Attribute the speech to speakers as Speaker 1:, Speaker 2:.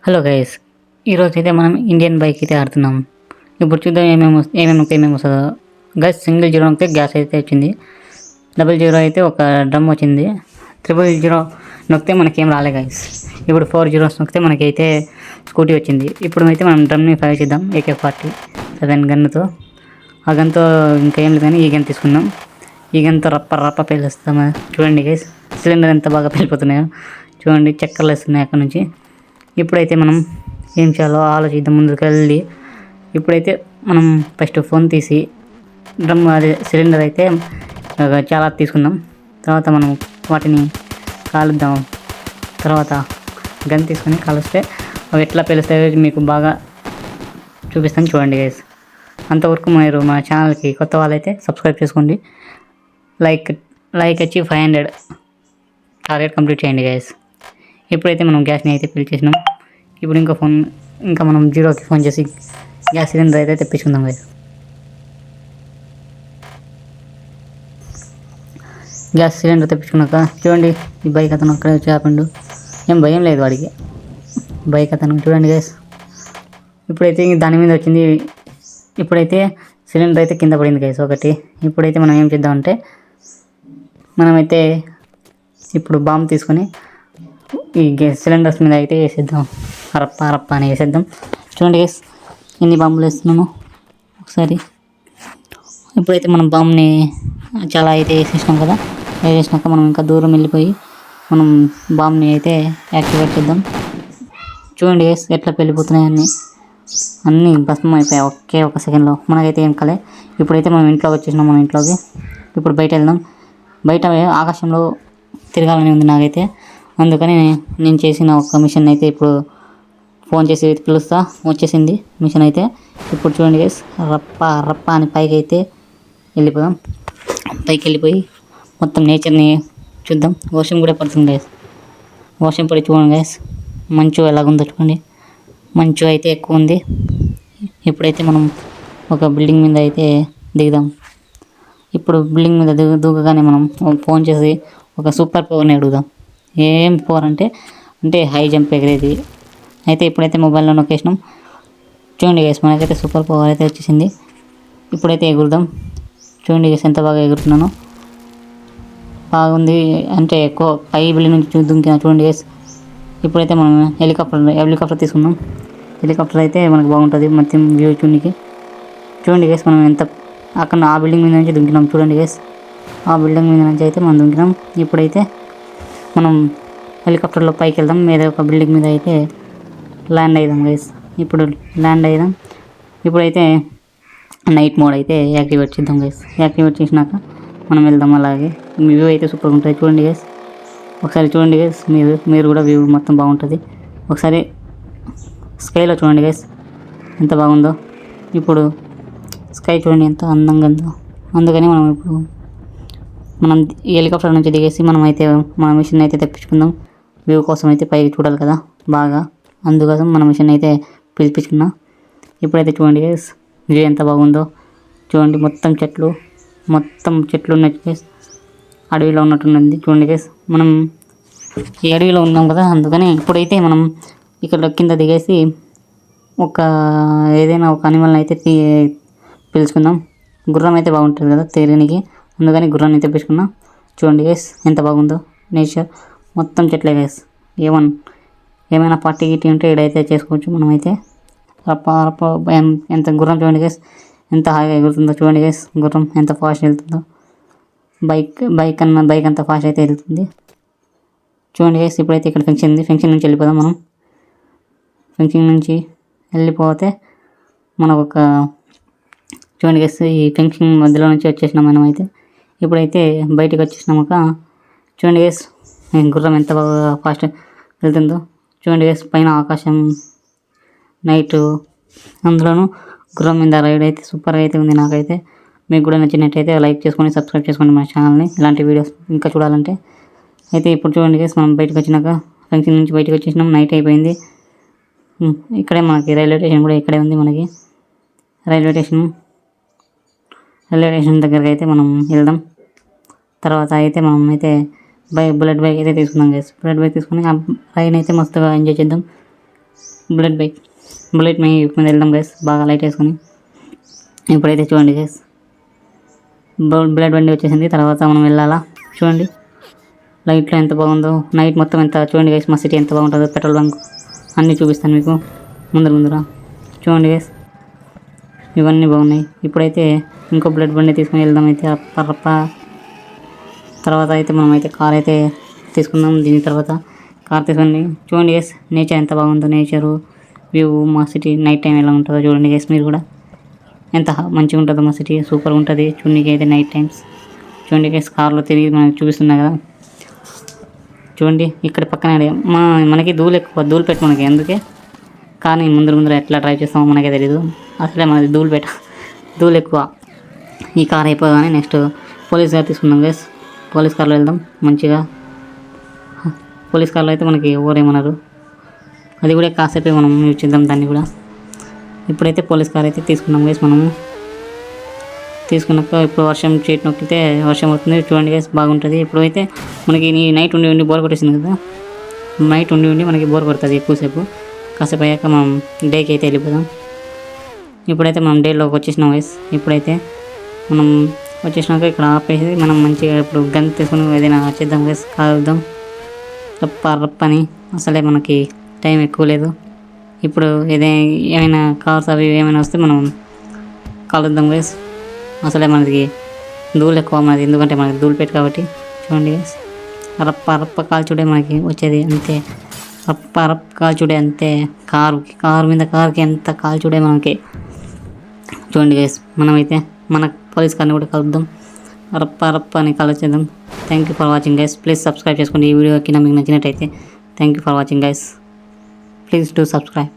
Speaker 1: Hello guys, ఈరోజు అయితే మనం ఇండియన్ బైక్ అయితే ఆడుతున్నాం. ఇప్పుడు చూద్దాం ఏమేమి వస్తుందో. గైస్, సింగిల్ జీరో నొక్కితే గ్యాస్ అయితే వచ్చింది. 00 అయితే ఒక డ్రమ్ వచ్చింది. 000 నొక్కితే మనకేం రాలే గైస్. ఇప్పుడు 4 జీరోస్ నొక్కితే మనకైతే స్కూటీ వచ్చింది. ఇప్పుడు అయితే మనం డ్రమ్ని ఫైర్ చేద్దాం AK-47 గన్నుతో. ఆ గన్తో ఇంకా ఏం లేదు కానీ ఈ గన్ తీసుకుందాం. ఈ గన్తో రప్ప పేలుస్తాం. చూడండి గైస్, సిలిండర్ ఎంత బాగా పేలిపోతున్నాయో చూడండి, చక్కర్లు వస్తున్నాయి అక్కడ నుంచి. ఇప్పుడైతే మనం ఏం చేయాలో ఆలోచిద్దాం ముందుకు వెళ్ళి. ఇప్పుడైతే మనం ఫస్ట్ ఫోన్ తీసి డ్రమ్ అదే సిలిండర్ అయితే చాలా తీసుకుందాం. తర్వాత మనం వాటిని కాలుద్దాం. తర్వాత గన్ తీసుకొని కాలుస్తే అవి ఎట్లా పేలుస్తాయో మీకు బాగా చూపిస్తాను చూడండి గైస్. అంతవరకు మీరు మా ఛానల్కి కొత్త వాళ్ళైతే సబ్స్క్రైబ్ చేసుకోండి. లైక్ వచ్చి 500 టార్గెట్ కంప్లీట్ చేయండి గైస్. ఇప్పుడైతే మనం గ్యాస్ని అయితే ఫిల్ చేసినాం. ఇప్పుడు ఇంకా మనం జీరోకి ఫోన్ చేసి గ్యాస్ సిలిండర్ అయితే తెప్పించుకుందాం గైస్. గ్యాస్ సిలిండర్ తెప్పించుకున్నాక చూడండి, ఈ బైక్ అతను అక్కడే వచ్చి ఆపండు. ఏం భయం లేదు వాడికి. బైక్ అతను చూడండి గైస్. ఇప్పుడైతే దాని మీద వచ్చింది. ఇప్పుడైతే సిలిండర్ అయితే కింద పడింది గైస్ ఒకటి. ఇప్పుడైతే మనం ఏం చేద్దామంటే మనమైతే ఇప్పుడు బాంబు తీసుకొని ఈ గ్యాస్ సిలిండర్స్ మీద అయితే వేసేద్దాం. రప్ప అని వేసేద్దాం. చూడండి గైస్, ఎన్ని బాంబులు వేస్తున్నాము ఒకసారి. ఇప్పుడైతే మనం బాంబుని చాలా అయితే వేసేసినాం కదా. వేసేసినాక మనం ఇంకా దూరం వెళ్ళిపోయి మనం బాంబుని అయితే యాక్టివేట్ చేద్దాం. చూడండి గైస్, ఎట్లా వెళ్ళిపోతున్నాయి అన్నీ భస్మం అయిపోయాయి ఒకే ఒక సెకండ్లో. మనకైతే ఏం కాలే. ఇప్పుడైతే మనం ఇంట్లోకి వచ్చేసినాం. మన ఇంట్లోకి ఇప్పుడు బయట వెళ్దాం. బయట ఆకాశంలో తిరగాలని ఉంది నాకైతే. అందుకని నేను చేసిన ఒక మిషన్ అయితే ఇప్పుడు ఫోన్ చేసి పిలుస్తా. వచ్చేసింది మిషన్ అయితే. ఇప్పుడు చూడండి గైస్, రప్ప అని పైకి అయితే వెళ్ళిపోదాం. పైకి వెళ్ళిపోయి మొత్తం నేచర్ని చూద్దాం. వర్షం కూడా పడుతుంది గైస్. వర్షం పడి చూడండి గైస్, మంచు ఎలాగుందో చూడండి. మంచు అయితే ఎక్కువ ఉంది. ఇప్పుడైతే మనం ఒక బిల్డింగ్ మీద అయితే దిగుదాం. ఇప్పుడు బిల్డింగ్ మీద దూకగానే మనం ఫోన్ చేసి ఒక సూపర్ పవర్ని అడుగుదాం. ఏం పవర్ అంటే హై జంప్ ఎగిరేది. అయితే ఇప్పుడైతే మొబైల్లో నొక్కేసినాం. చూడండి గైస్, మనకైతే సూపర్ పవర్ అయితే వచ్చేసింది. ఇప్పుడైతే ఎగురుదాం. చూడండి గైస్, ఎంత బాగా ఎగురుతున్నాను. బాగుంది. అంటే ఎక్కువ పై బిల్డింగ్ నుంచి దుంకినా చూడండి గైస్. ఇప్పుడైతే మనం హెలికాప్టర్ తీసుకుందాం. హెలికాప్టర్ అయితే మనకు బాగుంటుంది మొత్తం వ్యూ చూడడానికి. చూడండి గైస్, మనం ఎంత అక్కడ ఆ బిల్డింగ్ మీద నుంచి దుంకినాం. చూడండి గైస్, ఆ బిల్డింగ్ మీద నుంచి అయితే మనం దుంకినాం. ఇప్పుడైతే మనం హెలికాప్టర్లో పైకి వెళ్దాం. మీద ఒక బిల్డింగ్ మీద అయితే ల్యాండ్ అయ్యాం గైస్. ఇప్పుడు ల్యాండ్ అయ్యాం. ఇప్పుడైతే నైట్ మోడ్ అయితే యాక్టివేట్ చేద్దాం గైస్. యాక్టివేట్ చేసినాక మనం వెళ్దాం. అలాగే వ్యూ అయితే సూపర్గా ఉంటుంది చూడండి గైస్. ఒకసారి చూడండి గైస్, మీరు కూడా వ్యూ మొత్తం బాగుంటుంది. ఒకసారి స్కైలో చూడండి గైస్, ఎంత బాగుందో. ఇప్పుడు స్కై చూడండి ఎంత అందంగా ఉందో. అందుకని మనం ఈ హెలికాప్టర్ నుంచి దిగేసి మన మిషన్ అయితే తెప్పించుకుందాం. వ్యూ కోసం అయితే పైకి చూడాలి కదా బాగా. అందుకోసం మన మిషన్ అయితే పిలిపించుకున్నాం. ఇప్పుడైతే చూడండి గైస్, వ్యూ ఎంత బాగుందో చూడండి. మొత్తం చెట్లు ఉన్నాయి గైస్. అడవిలో ఉన్నట్టున్నది చూడండి గైస్. మనం ఈ అడవిలో ఉన్నాం కదా, అందుకని ఇప్పుడైతే మనం ఇక్కడ కింద దిగేసి ఏదైనా ఒక అనిమల్ని అయితే పిలుచుకుందాం. గుర్రం అయితే బాగుంటుంది కదా తేలినికి, అందుకని గుర్రాన్ని తెప్పించుకున్నాం. చూడండి గైస్, ఎంత బాగుందో నేచర్. మొత్తం చెట్లే గైస్. ఏమైనా పార్టీ గిట్టి ఉంటే ఇక్కడైతే చేసుకోవచ్చు. మనమైతే రప్ప ఎంత గుర్రం చూడండి గైస్, ఎంత హాయిగా ఎగురుతుందో చూడండి గైస్. గుర్రం ఎంత ఫాస్ట్ వెళ్తుందో. బైక్ అంత ఫాస్ట్ అయితే వెళ్తుంది చూడండి గైస్. ఇప్పుడైతే ఇక్కడ ఫెన్సింగ్ నుంచి వెళ్ళిపోదాం. మనం ఫెన్సింగ్ నుంచి వెళ్ళిపోతే మనకు చూడండి గైస్, ఈ ఫెన్సింగ్ మధ్యలో నుంచి వచ్చేసినాం మనం అయితే. ఇప్పుడైతే బయటకు వచ్చేసినాక చూడండి గైస్, గుర్రం ఎంత బాగా ఫాస్ట్ వెళ్తుందో చూడండి గైస్. పైన ఆకాశం, నైట్, అందులోనూ గుర్రం మీద రైడ్ అయితే సూపర్ అయితే ఉంది. నాకైతే మీకు కూడా నచ్చినట్టయితే లైక్ చేసుకొని సబ్స్క్రైబ్ చేసుకోండి మన ఛానల్ని, ఇలాంటి వీడియోస్ ఇంకా చూడాలంటే. అయితే ఇప్పుడు చూడండి గైస్, మనం బయటకు వచ్చినాక ఫెన్సింగ్ నుంచి బయటకు వచ్చేసినాం. నైట్ అయిపోయింది. ఇక్కడే మనకి రైల్వే స్టేషన్ కూడా ఇక్కడే ఉంది. మనకి రైల్వే స్టేషన్ దగ్గరికి అయితే మనం వెళ్దాం. తర్వాత అయితే మనం అయితే బుల్లెట్ బైక్ అయితే తీసుకున్నాం గైస్. బుల్లెట్ బైక్ తీసుకుని ఆ రైడ్ అయితే మస్తుగా ఎంజాయ్ చేద్దాం. బుల్లెట్ బైక్ బుల్లెట్ మీద వెళ్దాం గైస్, బాగా లైట్ వేసుకొని. ఇప్పుడైతే చూడండి గైస్, బుల్లెట్ బండి వచ్చేసింది. తర్వాత మనం వెళ్ళాలా. చూడండి లైట్లో ఎంత బాగుందో, నైట్ మొత్తం ఎంత చూడండి గైస్, మా సిటీ ఎంత బాగుంటుందో, పెట్రోల్ బంక్ అన్నీ చూపిస్తాను మీకు ముందర. చూడండి గైస్, ఇవన్నీ బాగున్నాయి. ఇప్పుడైతే ఇంకో బుల్లెట్ బండి తీసుకుని వెళ్దాం. అయితే రప్ప తర్వాత అయితే మనం అయితే కార్ అయితే తీసుకుందాం. దీని తర్వాత కార్ తీసుకుని చూడండి గైస్, నేచర్ ఎంత బాగుందో, నేచరు వ్యూ, మా సిటీ నైట్ టైం ఎలా ఉంటుందో చూడండి గైస్. మీరు కూడా ఎంత మంచిగా ఉంటుందో మా సిటీ, సూపర్గా ఉంటుంది చూడడానికి అయితే నైట్ టైమ్స్. చూడండి గైస్, కార్లో తిరిగి మనకు చూపిస్తున్నా కదా. చూడండి ఇక్కడ పక్కన మనకి ధూళి పెట్టు మనకి ఎందుకే, కానీ ముందర ఎట్లా డ్రైవ్ చేస్తామో మనకే తెలీదు. అసలే మనది ధూళి ఎక్కువ. ఈ కార్ అయిపోగానే నెక్స్ట్ పోలీస్ కార్ తీసుకుందాం గైస్. పోలీస్ కార్లో వెళ్దాం మంచిగా. పోలీస్ కార్లో అయితే మనకి ఎవరేమన్నారు, అది కూడా కాసేపే మనం యూజ్ చేద్దాం దాన్ని కూడా. ఇప్పుడైతే పోలీస్ కార్ అయితే తీసుకున్నాం గైస్. మనము తీసుకున్నాక ఇప్పుడు వర్షం చేతి నొక్కితే వర్షం అవుతుంది. చూడండి గైస్, బాగుంటుంది. ఇప్పుడు అయితే మనకి నైట్ ఉండి బోర్ కొట్టేసింది కదా, నైట్ ఉండి మనకి బోర్ కొడుతుంది ఎక్కువసేపు. కాసేపు అయ్యాక మనం డేకి అయితే వెళ్ళిపోదాం. ఇప్పుడైతే మనం డేలోకి వచ్చేసినాం గైస్. ఇప్పుడైతే మనం వచ్చేసినాక ఇక్కడ ఆపేసి మనం మంచిగా ఇప్పుడు గన్ తీసుకుని ఏదైనా చేద్దాం గైస్, కాలుద్దాం రప్పని. అసలే మనకి టైం ఎక్కువ లేదు. ఇప్పుడు ఏమైనా కార్స్ అవి ఏమైనా వస్తే మనం కాలుద్దాం గైస్. అసలే మనకి ధూళి ఎక్కువ మనది, ఎందుకంటే మనకి ధూళి పెట్టి కాబట్టి. చూడండి గైస్, రప్ప కాల్చుడే మనకి వచ్చేది అంతే. రప్ప కాల్చుడే అంతే. కారు మీద కార్కి ఎంత కాల్చుడే మనకి. చూడండి గైస్, మనమైతే మన పోలీస్ కార్ని కూడా కలుద్దాం, రప్ప అని కాల్చేద్దాం. Thank you for watching guys. Please subscribe చేసుకోండి. ఈ వీడియో కింద మీకు నచ్చినట్టయితే. Thank you for watching guys. Please do subscribe.